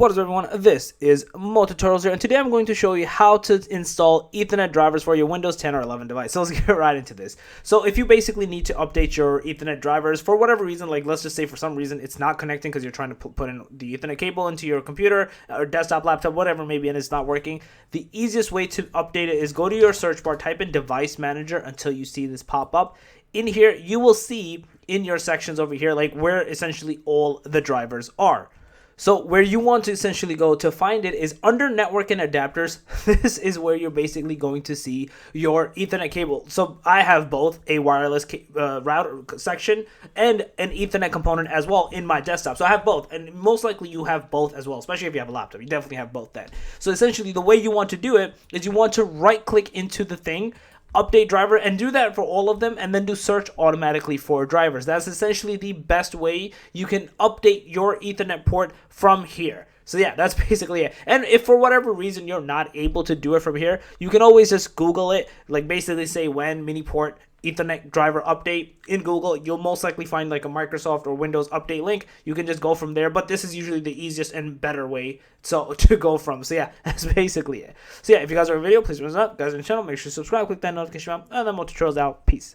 What is up, everyone? This is MoTutorials here, and today I'm going to show you how to install Ethernet drivers for your Windows 10 or 11 device. So let's get right into this. So if you basically need to update your Ethernet drivers for whatever reason, like let's just say for some reason it's not connecting because you're trying to put in the Ethernet cable into your computer or desktop, laptop, whatever maybe, and it's not working, the easiest way to update it is go to your search bar, type in Device Manager until you see this pop up. In here, you will see in your sections over here, like where essentially all the drivers are. So where you want to essentially go to find it is under network and adapters. This is where you're basically going to see your Ethernet cable. So I have both a wireless router section and an Ethernet component as well in my desktop. So I have both, and most likely you have both as well, especially if you have a laptop. You definitely have both then. So essentially the way you want to do it is you want to right click into the thing, update driver, and do that for all of them, and then do search automatically for drivers. That's essentially the best way you can update your Ethernet port from here. So yeah, that's basically it. And if for whatever reason you're not able to do it from here, you can always just Google it, like basically say when mini port Ethernet driver update in Google. You'll most likely find like a Microsoft or Windows update link. You can just go from there, but this is usually the easiest and better way to go from. So yeah, that's basically it. So yeah, if you guys are a video, please thumbs up. Guys on the channel, make sure to subscribe, click that notification bell, and then MoTutorials out. Peace.